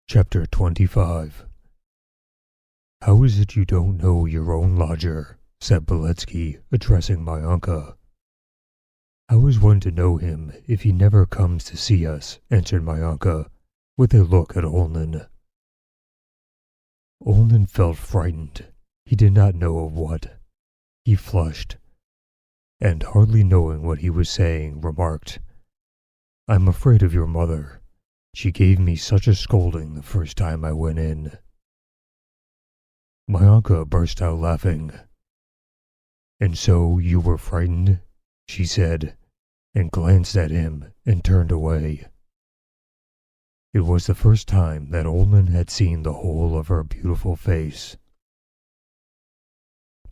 Chapter 25. "How is it you don't know your own lodger?" said Beletsky, addressing my uncle. "How is one to know him if he never comes to see us?" answered my uncle, with a look at Olin. Olin felt frightened. He did not know of what. He flushed, and hardly knowing what he was saying, remarked, "I'm afraid of your mother. She gave me such a scolding the first time I went in." My uncle burst out laughing. "And so you were frightened?" she said, and glanced at him and turned away. It was the first time that Olin had seen the whole of her beautiful face.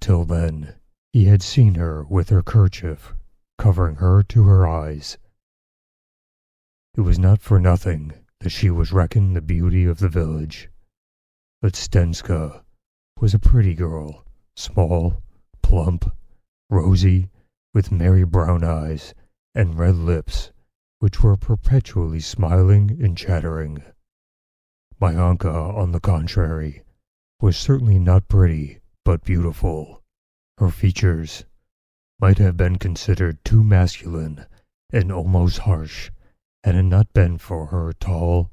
Till then, he had seen her with her kerchief covering her to her eyes. It was not for nothing that she was reckoned the beauty of the village. Stenska was a pretty girl, small, plump, rosy, with merry brown eyes and red lips, which were perpetually smiling and chattering. My uncle, on the contrary, was certainly not pretty, but beautiful. Her features might have been considered too masculine and almost harsh, had it not been for her tall,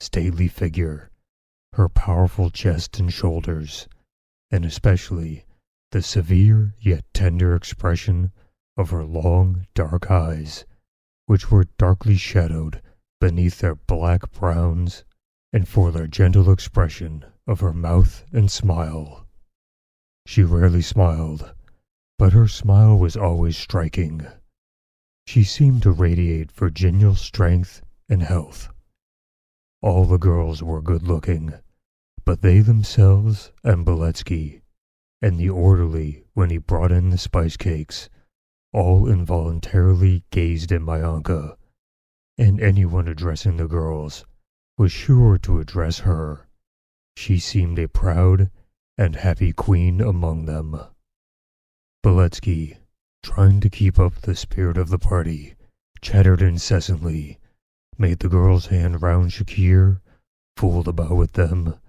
stately figure, her powerful chest and shoulders, and especially the severe yet tender expression of her long, dark eyes, which were darkly shadowed beneath their black browns, and for their gentle expression of her mouth and smile. She rarely smiled, but her smile was always striking. She seemed to radiate Virginial strength and health. All the girls were good-looking, but they themselves and Beletsky, and the orderly when he brought in the spice cakes, all involuntarily gazed at my uncle, and anyone addressing the girls was sure to address her. She seemed a proud and happy queen among them. Beletsky, trying to keep up the spirit of the party, chattered incessantly, made the girls hand round Shakir, fooled about with them,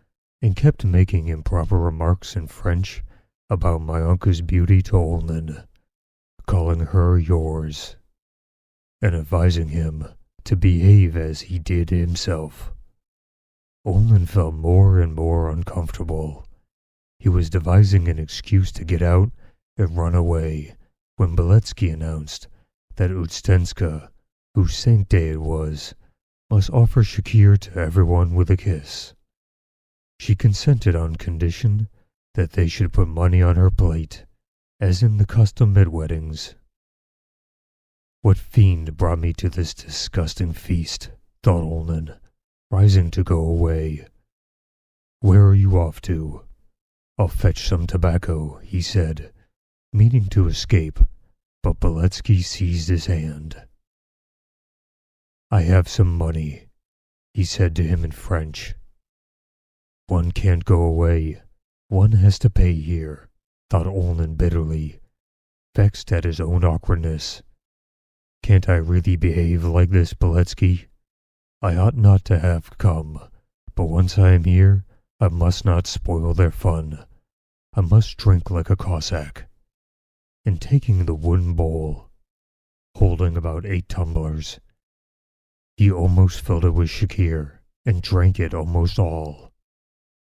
and kept making improper remarks in French about my uncle's beauty to Olin, calling her yours, and advising him to behave as he did himself. Olin felt more and more uncomfortable. He was devising an excuse to get out and run away, when Beletsky announced that Stenska, whose saint day it was, must offer Shakir to everyone with a kiss. She consented on condition that they should put money on her plate, as in the custom at weddings. "What fiend brought me to this disgusting feast?" thought Olin, rising to go away. "Where are you off to?" "I'll fetch some tobacco," he said, meaning to escape, but Beletsky seized his hand. "I have some money," he said to him in French. "One can't go away. One has to pay here," thought Olin bitterly, vexed at his own awkwardness. "Can't I really behave like this, Beletsky? I ought not to have come, but once I am here, I must not spoil their fun. I must drink like a Cossack." And taking the wooden bowl, holding about 8 tumblers, he almost filled it with Shakir and drank it almost all.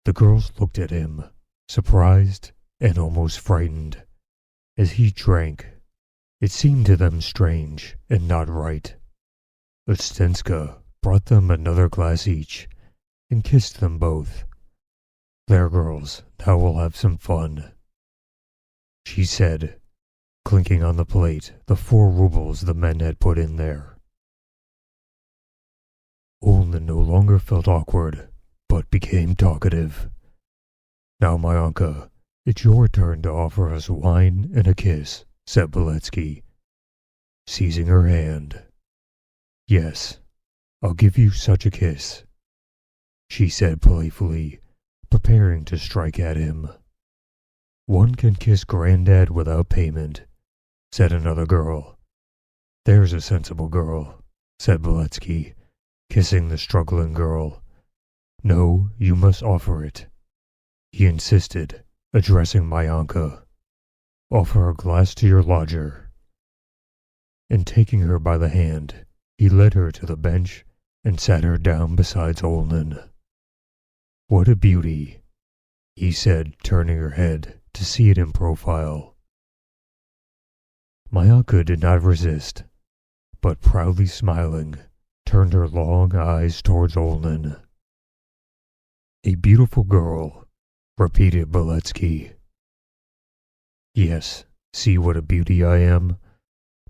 The girls looked at him, surprised and almost frightened, as he drank. It seemed to them strange and not right. Stenska brought them another glass each and kissed them both. "There, girls, now we'll have some fun," she said, clinking on the plate the 4 rubles the men had put in there. Olin no longer felt awkward, but became talkative. "Now, my uncle, it's your turn to offer us wine and a kiss," said Beletsky, seizing her hand. "Yes, I'll give you such a kiss," she said playfully, preparing to strike at him. "One can kiss Grandad without payment," said another girl. "There's a sensible girl," said Beletsky, kissing the struggling girl. No, you must offer it, he insisted, addressing Myanka. Offer a glass to your lodger. And taking her by the hand, he led her to the bench and sat her down beside Olin. What a beauty, he said, turning her head to see it in profile. Myanka did not resist, but proudly smiling, turned her long eyes towards Olin. A beautiful girl, repeated Beletsky. Yes, see what a beauty I am,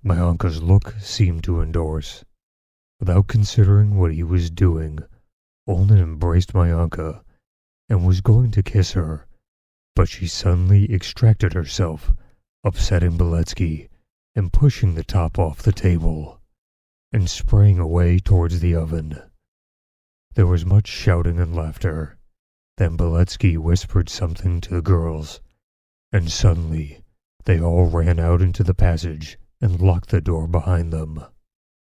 Myanka's look seemed to endorse. Without considering what he was doing, Olin embraced Myanka and was going to kiss her, but she suddenly extracted herself, upsetting Beletsky and pushing the top off the table, and sprang away towards the oven. There was much shouting and laughter. Then Beletsky whispered something to the girls, and suddenly they all ran out into the passage and locked the door behind them.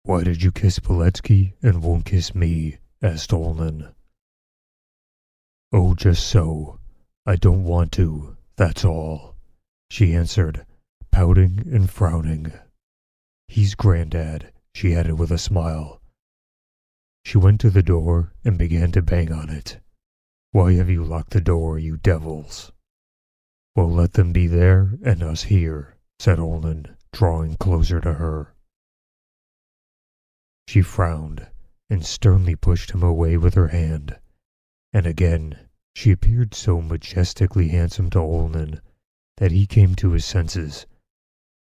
Why did you kiss Beletsky and won't kiss me? Asked Olin. Oh, just so. I don't want to, that's all, she answered, pouting and frowning. He's Grandad, she added with a smile. She went to the door and began to bang on it. Why have you locked the door, you devils? Well, let them be there and us here, said Olin, drawing closer to her. She frowned and sternly pushed him away with her hand, and again she appeared so majestically handsome to Olin that he came to his senses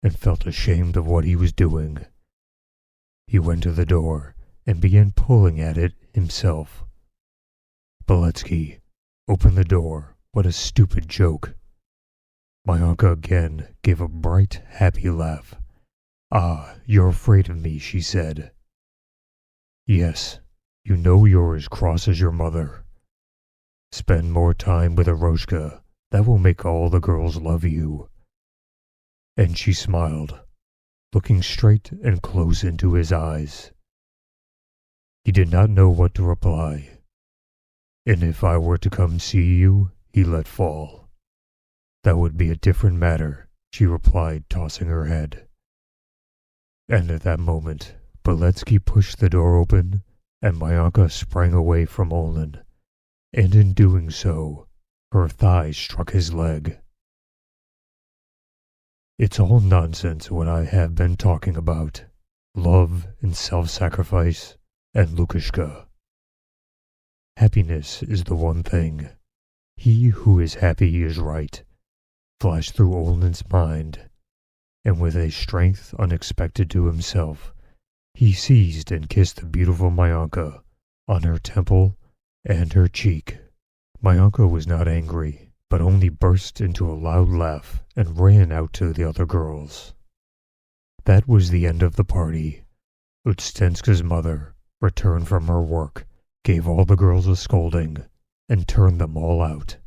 and felt ashamed of what he was doing. He went to the door and began pulling at it himself. Beletsky, open the door. What a stupid joke. Myanka again gave a bright, happy laugh. Ah, you're afraid of me, she said. Yes, you know you're as cross as your mother. Spend more time with Eroshka. That will make all the girls love you. And she smiled, looking straight and close into his eyes. He did not know what to reply. And if I were to come see you, he let fall. That would be a different matter, she replied, tossing her head. And at that moment, Beletsky pushed the door open, and Myanka sprang away from Olin, and in doing so, her thigh struck his leg. It's all nonsense what I have been talking about. Love and self-sacrifice and Lukashka. Happiness is the one thing. He who is happy is right, flashed through Olin's mind, and with a strength unexpected to himself, he seized and kissed the beautiful Myanka on her temple and her cheek. Myanka was not angry, but only burst into a loud laugh and ran out to the other girls. That was the end of the party. Utstenska's mother returned from her work, gave all the girls a scolding, and turned them all out.